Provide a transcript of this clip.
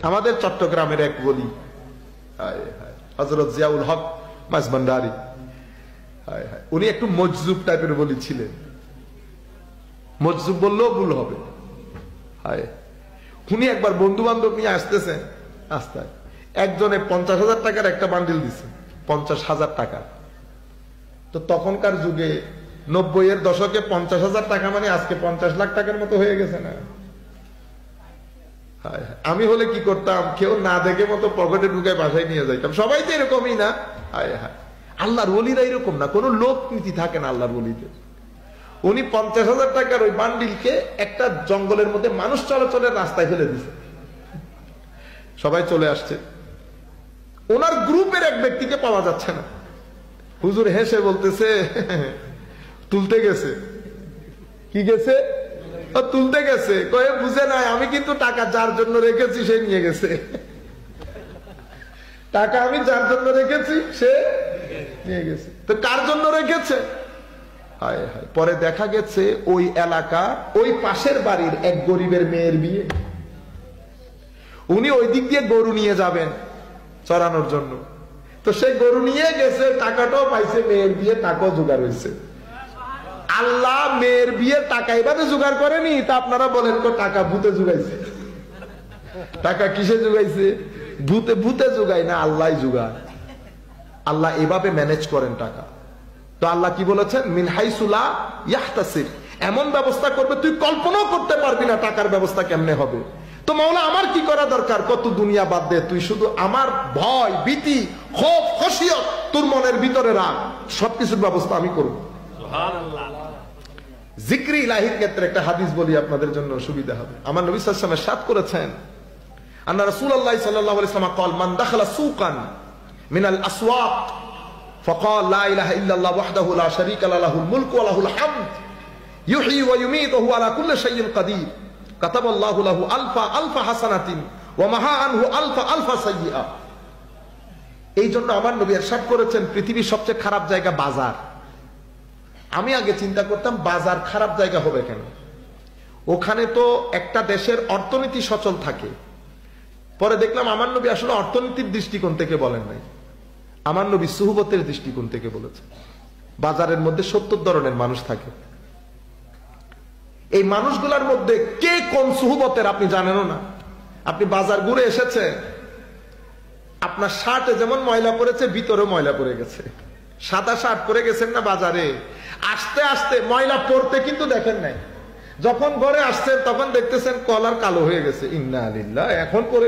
আমাদের চট্টগ্রামের এক বলি হযরত জিয়াউল হক মাঝভান্ডারী, উনি একটু মজজুব টাইপের বলি ছিলেন। মজজুব বললেও ভুল হবে। উনি একবার বন্ধু বান্ধব নিয়ে আসতেছেন, রাস্তায় একজনে 50,000 টাকার একটা বান্ডিল দিছে, 50,000 টাকা। তো তখনকার যুগে 90-এর দশকে 50,000 টাকা মানে আজকে 50 লাখ টাকার মতো হয়ে গেছে না? আমি হলে কি করতাম, কেউ না দেখে মতো পকেটে ঢুকে বাসায় নিয়ে যাইতাম। সবাই তো এরকমই না। আল্লাহর ওলিরা এরকম না, কোন লোক নীতি থাকে না আল্লাহর ওলিদের। উনি 50,000 টাকার ওই বান্ডিলকে একটা জঙ্গলের মধ্যে মানুষ চলাচলের রাস্তায় ফেলে দিছে। সবাই চলে আসছে, ওনার গ্রুপের এক ব্যক্তিকে পাওয়া যাচ্ছে না। হুজুর হেসে বলতেছে তুলতে গেছে। কি গেছে? তুলতে গেছে। কয়ে বুঝে নাই, আমি কিন্তু টাকা যার জন্য রেখেছি সে নিয়ে গেছে। টাকা আমি যার জন্য রেখেছি সে নিয়ে গেছে। তো কার জন্য রেখেছে? পরে দেখা গেছে ওই এলাকা, ওই পাশের বাড়ির এক গরিবের মেয়ের বিয়ে। উনি ওই দিক দিয়ে গরু নিয়ে যাবেন চড়ানোর জন্য। তো সে গরু নিয়ে গেছে, টাকাটাও পাইছে, মেয়ের বিয়ে টাকাও জোগাড় হয়েছে। আল্লাহ মেয়ের বিয়ে টাকা এভাবে জোগাড় করেনি, তা আপনারা বলেন তো টাকা ভূতে জোগাইছে। টাকা কিসে জোগাইছে? ভূতে। ভূতে জোগায় না, আল্লাহ জোগায়। আল্লাহ এভাবে ম্যানেজ করেন টাকা। তো আল্লাহ কি বলেছেন? মিন হাইসু লা ইয়াহতাসিব, এমন ব্যবস্থা করবে তুই কল্পনাও করতে পারবি না টাকার ব্যবস্থা কেমনে হবে। তো মাওলা আমার কি করা দরকার? কত দুনিয়া বাদ দে, তুই শুধু আমার ভয়, ভীতি, খৌফ, খশিয়ত তোর মনের ভিতরে রাখ, সবকিছুর ব্যবস্থা আমি করব। সুবহানাল্লাহ। জিকরি ইলাহির ক্ষেত্রে একটা হাদিস বলি আপনাদের জন্য সুবিধা হবে। আমার নবী সাল্লাল্লাহু আলাইহি ওয়াসাল্লাম ইরশাদ করেছেন, আন্না রাসূলুল্লাহ সাল্লাল্লাহু আলাইহি ওয়াসাল্লাম قال মান দাখালা সুকান মিনাল আসওয়াক فقال لا اله الا الله وحده لا شريك له الملك وله الحمد يحيي ويميت وهو على كل شيء قدير كتب الله له الف حسنه ومحى عنه الف سيئه। এই জন্য আমার নবী ইরশাদ করেছেন, পৃথিবীর সবচেয়ে খারাপ জায়গা বাজার। আমি আগে চিন্তা করতাম বাজার খারাপ জায়গা হবে কেন? ওখানে তো একটা দেশের অর্থনীতি সচল থাকে। পরে দেখলাম আমার নবী আসলে অর্থনীতির দৃষ্টিকোণ থেকে বলেন নাই, আমার নবী সুহবতের দৃষ্টিকোণ থেকে বলেছে। বাজারের মধ্যে 70 ধরনের মানুষ থাকে। এই মানুষগুলোর মধ্যে কে কোন সুহবতের আপনি জানেনও না। আপনি বাজার ঘুরে এসেছে, আপনার শার্টে যেমন ময়লা পড়েছে ভিতরেও ময়লা পড়ে গেছে। সাদা শার্ট পরে গেছেন না বাজারে, আসতে আসতে ময়লা পড়তে কিন্তু দেখেন নাই। যখন ঘরে আসছেন তখন দেখতেছেন কলার কালো হয়ে গেছে। ইন্না লিল্লাহ, এখন পরে